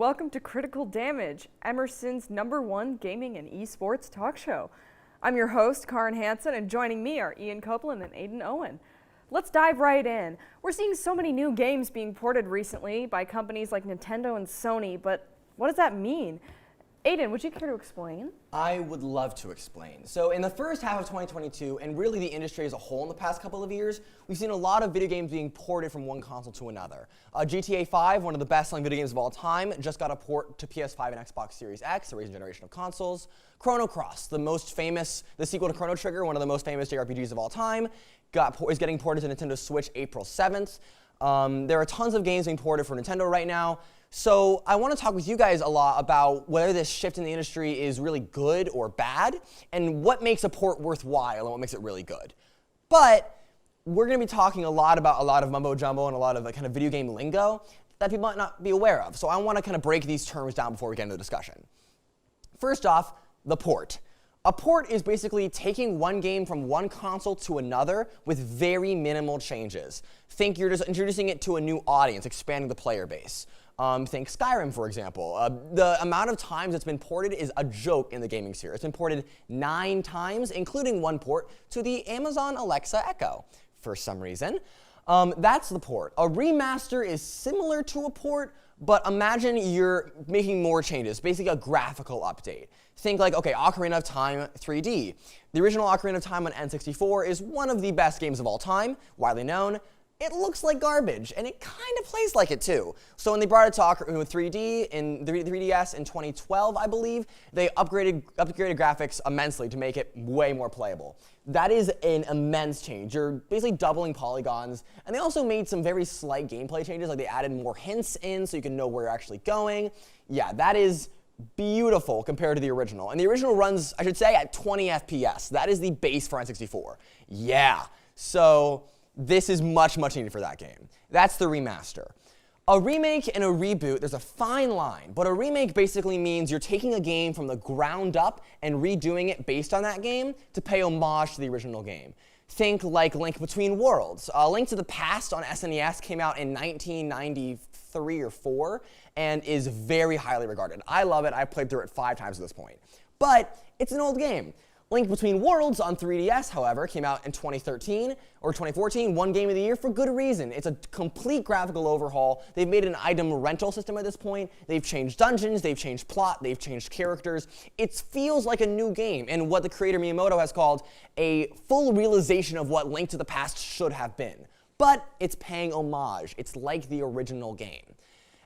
Welcome to Critical Damage, Emerson's #1 gaming and esports talk show. I'm your host, Karin Hansen, and joining me are Ian Copeland and Aiden Owen. Let's dive right in. We're seeing so many new games being ported recently by companies like Nintendo and Sony, but what does that mean? Aiden, would you care to explain? I would love to explain. So in the first half of 2022, and really the industry as a whole in the past couple of years, we've seen a lot of video games being ported from one console to another. GTA 5, one of the best-selling video games of all time, just got a port to PS5 and Xbox Series X, the recent generation of consoles. Chrono Cross, the sequel to Chrono Trigger, one of the most famous JRPGs of all time, is getting ported to Nintendo Switch April 7th. There are tons of games being ported for Nintendo right now. So I want to talk with you guys a lot about whether this shift in the industry is really good or bad, and what makes a port worthwhile and what makes it really good. But we're going to be talking a lot about a lot of mumbo jumbo and a lot of kind of video game lingo that people might not be aware of. So I want to kind of break these terms down before we get into the discussion. First off, the port. A port is basically taking one game from one console to another with very minimal changes. Think you're just introducing it to a new audience, expanding the player base. Think Skyrim, for example. The amount of times it's been ported is a joke in the gaming sphere. It's been ported 9 times, including one port to the Amazon Alexa Echo, for some reason. That's the port. A remaster is similar to a port, but imagine you're making more changes, basically a graphical update. Think like, okay, Ocarina of Time 3D. The original Ocarina of Time on N64 is one of the best games of all time, widely known. It looks like garbage, and it kind of plays like it too. So when they brought it to Ocarina 3D in the 3DS in 2012, I believe, they upgraded graphics immensely to make it way more playable. That is an immense change. You're basically doubling polygons, and they also made some very slight gameplay changes, like they added more hints in so you can know where you're actually going. Yeah, that is beautiful compared to the original. And the original runs, I should say, at 20 FPS. That is the base for N64. Yeah, so this is much, much needed for that game. That's the remaster. A remake and a reboot, there's a fine line, but a remake basically means you're taking a game from the ground up and redoing it based on that game to pay homage to the original game. Think like Link Between Worlds. Link to the Past on SNES came out in 1993 or 4 and is very highly regarded. I love it. I've played through it 5 times at this point. But it's an old game. Link Between Worlds on 3DS, however, came out in 2013 or 2014, one game of the year for good reason. It's a complete graphical overhaul. They've made an item rental system at this point. They've changed dungeons, they've changed plot, they've changed characters. It feels like a new game, and what the creator Miyamoto has called a full realization of what Link to the Past should have been. But it's paying homage. It's like the original game.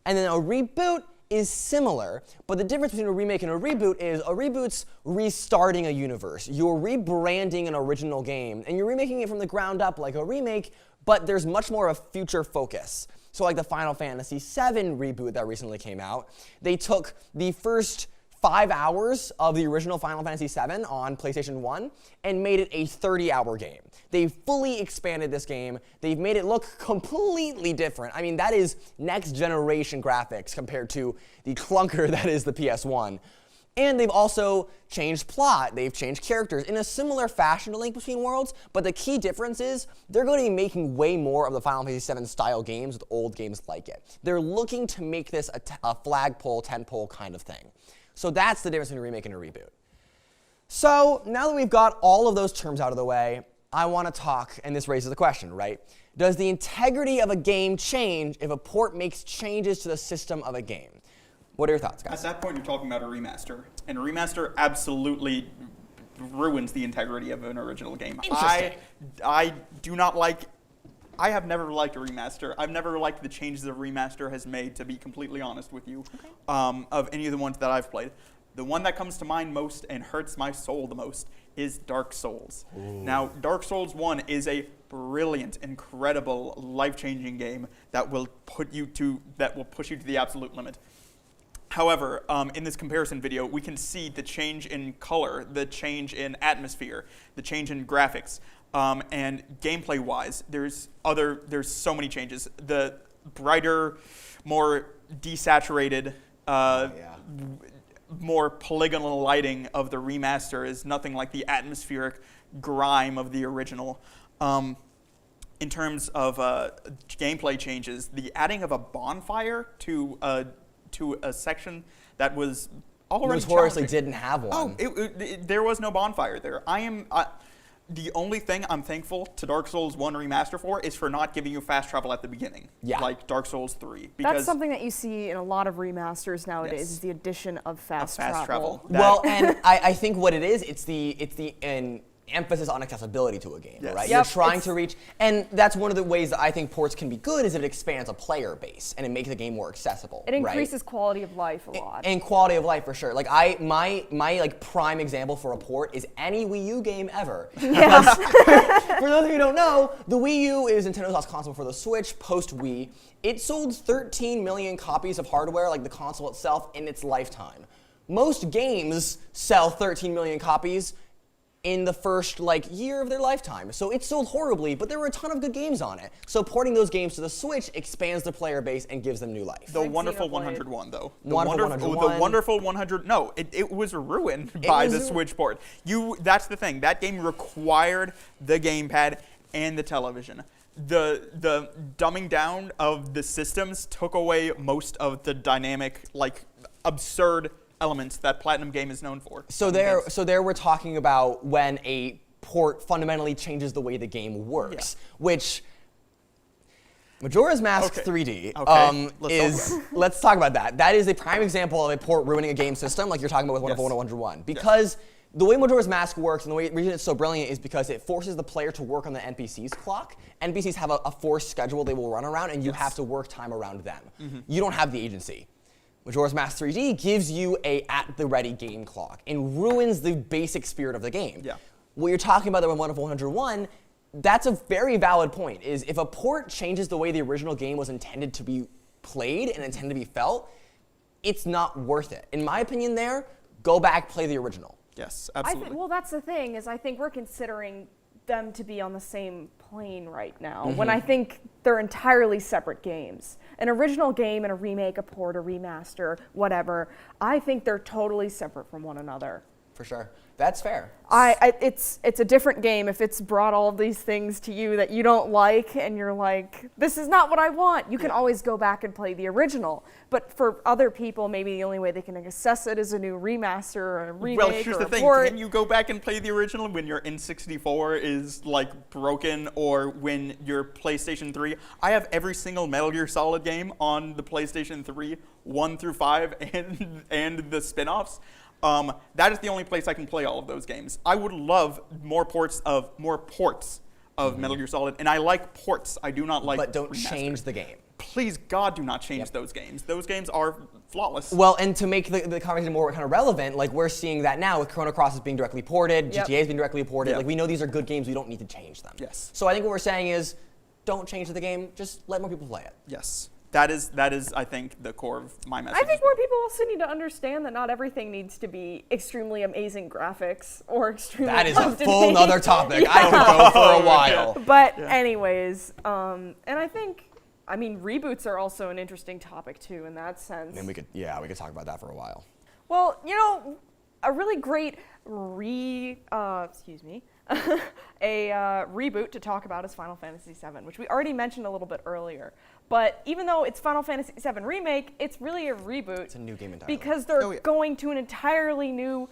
And then a reboot is similar, but the difference between a remake and a reboot is a reboot's restarting a universe. You're rebranding an original game, and you're remaking it from the ground up like a remake, but there's much more of a future focus. So like the Final Fantasy VII reboot that recently came out, they took the first 5 hours of the original Final Fantasy VII on PlayStation 1 and made it a 30-hour game. They've fully expanded this game. They've made it look completely different. I mean, that is next-generation graphics compared to the clunker that is the PS1. And they've also changed plot. They've changed characters in a similar fashion to Link Between Worlds, but the key difference is they're going to be making way more of the Final Fantasy VII style games with old games like it. They're looking to make this a flagpole, tentpole kind of thing. So that's the difference between a remake and a reboot. So now that we've got all of those terms out of the way, I want to talk, and this raises the question, right? Does the integrity of a game change if a port makes changes to the system of a game? What are your thoughts, guys? At that point, you're talking about a remaster. And a remaster absolutely ruins the integrity of an original game. Interesting. I do not like... I have never liked a remaster. I've never liked the changes a remaster has made, to be completely honest with you, of any of the ones that I've played. The one that comes to mind most and hurts my soul the most is Dark Souls. Ooh. Now, Dark Souls 1 is a brilliant, incredible, life-changing game that will push you to the absolute limit. However, in this comparison video, we can see the change in color, the change in atmosphere, the change in graphics. And gameplay-wise, there's so many changes. The brighter, more desaturated, more polygonal lighting of the remaster is nothing like the atmospheric grime of the original. In terms of gameplay changes, the adding of a bonfire to to a section that was already Notoriously challenging. didn't have one. Oh, there was no bonfire there. The only thing I'm thankful to Dark Souls 1 Remaster for is for not giving you fast travel at the beginning, like Dark Souls 3. That's something that you see in a lot of remasters nowadays, Yes. is the addition of fast fast travel. Well, and I think what it is, it's the emphasis on accessibility to a game, Yes. right? Yep, You're trying to reach, and that's one of the ways that I think ports can be good, is it expands a player base and it makes the game more accessible. It increases quality of life a lot. And quality of life for sure. Like my like prime example for a port is any Wii U game ever. Yeah. For those of you who don't know, the Wii U is Nintendo's last console for the Switch post Wii. It sold 13 million copies of hardware, like the console itself, in its lifetime. Most games sell 13 million copies in the first year of their lifetime. So it sold horribly, but there were a ton of good games on it. So porting those games to the Switch expands the player base and gives them new life. The Like wonderful Xenoblade. 101, though. The Wonderful 101. The wonderful 100. No, it was ruined by the Switch port. That's the thing. That game required the gamepad and the television. The dumbing down of the systems took away most of the dynamic, absurd elements that Platinum Game is known for. So there we're talking about when a port fundamentally changes the way the game works, which Majora's Mask 3D let's talk about that. That is a prime example of a port ruining a game system, like you're talking about with Wonderful 101. Because the way Majora's Mask works and the reason it's so brilliant is because it forces the player to work on the NPC's clock. NPCs have a forced schedule they will run around, and you have to work time around them. You don't have the agency. Majora's Mask 3D gives you a at-the-ready game clock and ruins the basic spirit of the game. Yeah. What you're talking about there with Wonderful 101, that's a very valid point, is if a port changes the way the original game was intended to be played and intended to be felt, it's not worth it. In my opinion there, go back, play the original. Yes, absolutely. Well, that's the thing, is I think we're considering them to be on the same plane right now, when I think they're entirely separate games. An original game and a remake, a port, a remaster, whatever, I think they're totally separate from one another. For sure. That's fair. It's a different game if it's brought all of these things to you that you don't like and you're like, this is not what I want. You can always go back and play the original. But for other people, maybe the only way they can assess it is a new remaster or a remake Well, here's or the a thing. port. Can you go back and play the original when your N64 is broken, or when your PlayStation 3? I have every single Metal Gear Solid game on the PlayStation 3, 1 through 5, and the spin-offs. That is the only place I can play all of those games. I would love more ports of Metal Gear Solid, and I like ports. I do not like. But don't remaster. change the game. Please, God, do not change those games. Those games are flawless. Well, and to make the conversation more kind of relevant, we're seeing that now with Chrono Cross is being directly ported, GTA is being directly ported. We know these are good games. We don't need to change them. Yes. So I think what we're saying is, don't change the game. Just let more people play it. Yes. That is, I think, the core of my message. I think more people also need to understand that not everything needs to be extremely amazing graphics or extremely That is a up to full date. nother topic. I could go for a while. But anyways, and I think, reboots are also an interesting topic too in that sense. And we could talk about that for a while. Well, a really great a reboot to talk about is Final Fantasy VII, which we already mentioned a little bit earlier. But even though it's Final Fantasy VII Remake, it's really a reboot. It's a new game entirely. Because they're going to an entirely new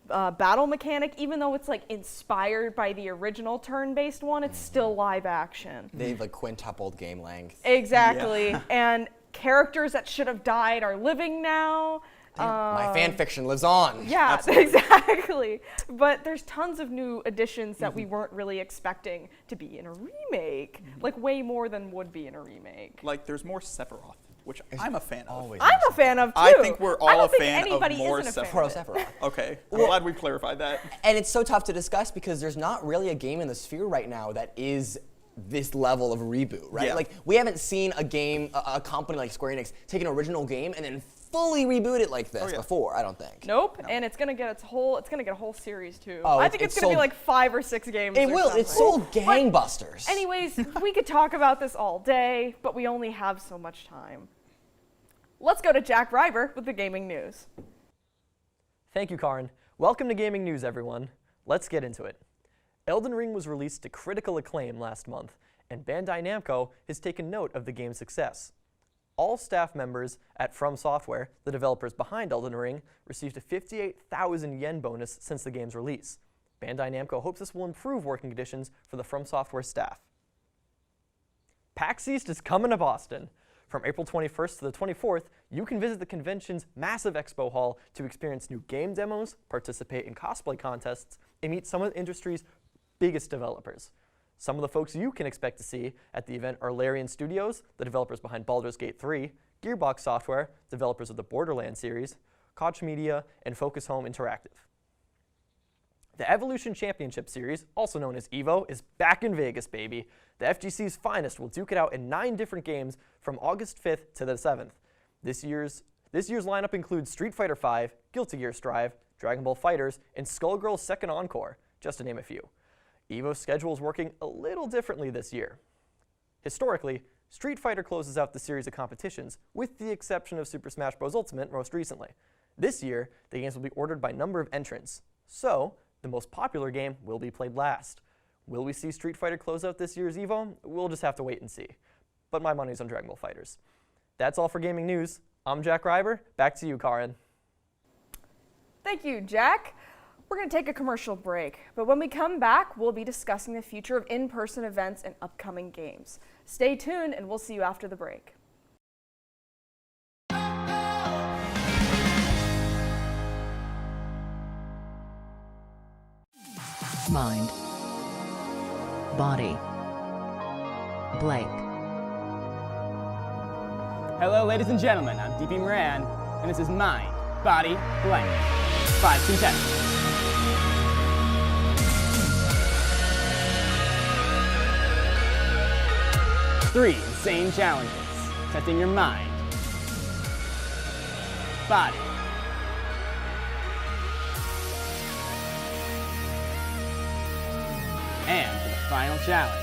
battle mechanic. Even though it's inspired by the original turn-based one, it's still live action. They've quintupled game length. Exactly. Yeah. And characters that should have died are living now. My fan fiction lives on. Yeah, exactly. But there's tons of new additions that we weren't really expecting to be in a remake, way more than would be in a remake. There's more Sephiroth, which I'm a fan of. Always. I'm a fan of too. I think we're all I don't a think fan of anybody more isn't a fan Pro of it. Sephiroth. Okay, I'm glad we clarified that. And it's so tough to discuss because there's not really a game in the sphere right now that is this level of reboot, right? Yeah. We haven't seen a game, a company like Square Enix take an original game and then fully reboot it like this before, I don't think. Nope, and it's gonna get a whole series too. Oh, I think it's gonna be 5 or 6 games. It or will. something. It's sold gangbusters. Anyways, we could talk about this all day, but we only have so much time. Let's go to Jack Ryber with the gaming news. Thank you, Karin. Welcome to Gaming News, everyone. Let's get into it. Elden Ring was released to critical acclaim last month, and Bandai Namco has taken note of the game's success. All staff members at From Software, the developers behind Elden Ring, received a 58,000 yen bonus since the game's release. Bandai Namco hopes this will improve working conditions for the From Software staff. PAX East is coming to Boston. From April 21st to the 24th, you can visit the convention's massive expo hall to experience new game demos, participate in cosplay contests, and meet some of the industry's biggest developers. Some of the folks you can expect to see at the event are Larian Studios, the developers behind Baldur's Gate 3, Gearbox Software, developers of the Borderlands series, Koch Media, and Focus Home Interactive. The Evolution Championship Series, also known as EVO, is back in Vegas, baby. The FGC's finest will duke it out in 9 different games from August 5th to the 7th. This year's lineup includes Street Fighter V, Guilty Gear Strive, Dragon Ball FighterZ, and Skullgirls Second Encore, just to name a few. EVO's schedule is working a little differently this year. Historically, Street Fighter closes out the series of competitions, with the exception of Super Smash Bros. Ultimate most recently. This year, the games will be ordered by number of entrants, so the most popular game will be played last. Will we see Street Fighter close out this year's EVO? We'll just have to wait and see. But my money's on Dragon Ball FighterZ. That's all for gaming news. I'm Jack Reiber. Back to you, Karin. Thank you, Jack. We're going to take a commercial break, but when we come back, we'll be discussing the future of in-person events and upcoming games. Stay tuned, and we'll see you after the break. Mind, body, Blake. Hello, ladies and gentlemen. I'm DP Moran, and this is Mind, Body, Blank. 5 contestants. 3 insane challenges, testing your mind, body, and for the final challenge,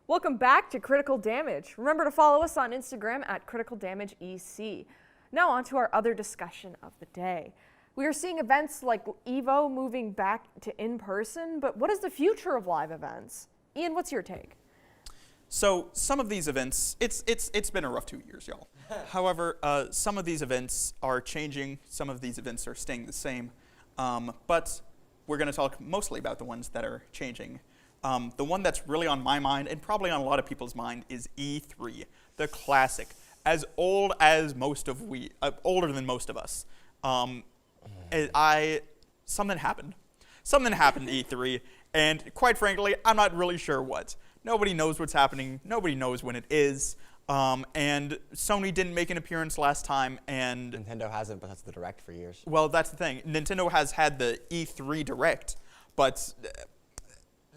Welcome back to Critical Damage. Remember to follow us on Instagram at CriticalDamageEC. Now on to our other discussion of the day. We are seeing events like EVO moving back to in-person, but what is the future of live events? Ian, what's your take? So some of these events, it's been a rough 2 years, y'all. However, some of these events are changing. Some of these events are staying the same. But we're going to talk mostly about the ones that are changing. The one that's really on my mind, and probably on a lot of people's mind, is E3, the classic, as old as older than most of us. Something happened. Something happened at E3, and quite frankly, I'm not really sure what. Nobody knows what's happening. Nobody knows when it is. And Sony didn't make an appearance last time, and Nintendo hasn't, but that's the Direct for years. well, that's the thing. Nintendo has had the E3 Direct, but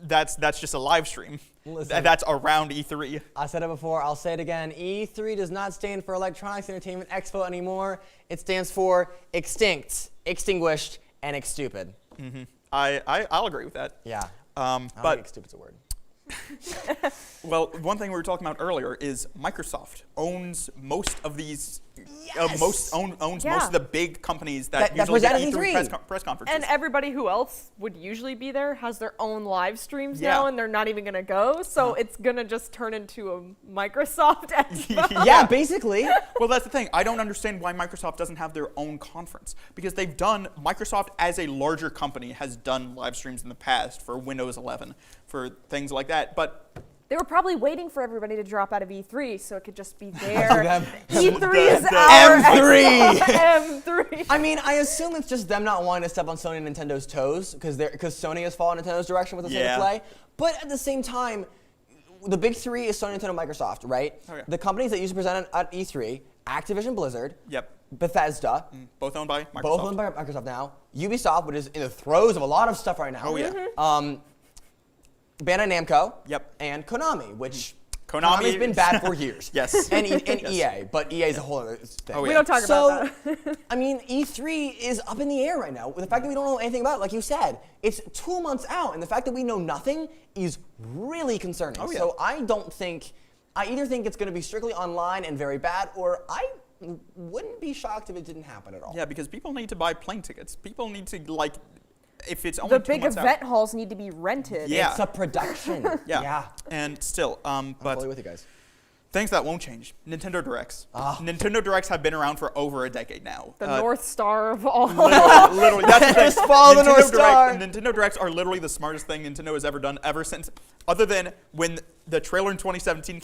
that's just a live stream. Listen. That's around E3. I said it before, I'll say it again. E3 does not stand for Electronics Entertainment Expo anymore. It stands for extinct, extinguished, and exstupid. Mm-hmm. I'll agree with that. Yeah. I don't But think exstupid's a word. well, one thing we were talking about earlier is Microsoft owns most of these. Owns Yeah. most of the big companies that That usually get present E3 E3. press conferences. And everybody who else would usually be there has their own live streams Yeah. now, and they're not even going to go, so it's going to just turn into a Microsoft Expo. Yeah, basically. Well, that's the thing. I don't understand why Microsoft doesn't have their own conference, because Microsoft as a larger company has done live streams in the past for Windows 11, for things like that, but They were probably waiting for everybody to drop out of E3 so it could just be there. E3 is The our M3. M3. I mean, I assume it's just them not wanting to step on Sony and Nintendo's toes because Sony has followed Nintendo's direction with the state of play. But at the same time, the big three is Sony, Nintendo, Microsoft, right? Okay. The companies that used to present at E3, Activision Blizzard, Yep. Bethesda, Both owned by Microsoft. both owned by Microsoft now, Ubisoft, which is in the throes of a lot of stuff right now. Oh, yeah. Bandai Namco, Yep. and Konami, which Konami Konami's been bad for years. Yes. And Yes. EA, but EA is a whole other thing. Oh, We yeah. don't talk So, about that. I mean, E3 is up in the air right now. The fact that we don't know anything about it, like you said, it's 2 months out, and the fact that we know nothing is really concerning. Oh, yeah. So I either think it's going to be strictly online and very bad, or I wouldn't be shocked if it didn't happen at all. Yeah, because people need to buy plane tickets. People need to, like, if it's only The 2 big months event out. halls need to be rented. Yeah. It's a production. Yeah. And still, I'm fully but with you guys. things that won't change. Nintendo Directs. Ah. Nintendo Directs have been around for over a decade now. The North Star of all. Literally, that's the thing. Just follow the North Star. Nintendo Directs are literally the smartest thing Nintendo has ever done ever since, other than when the trailer in 2017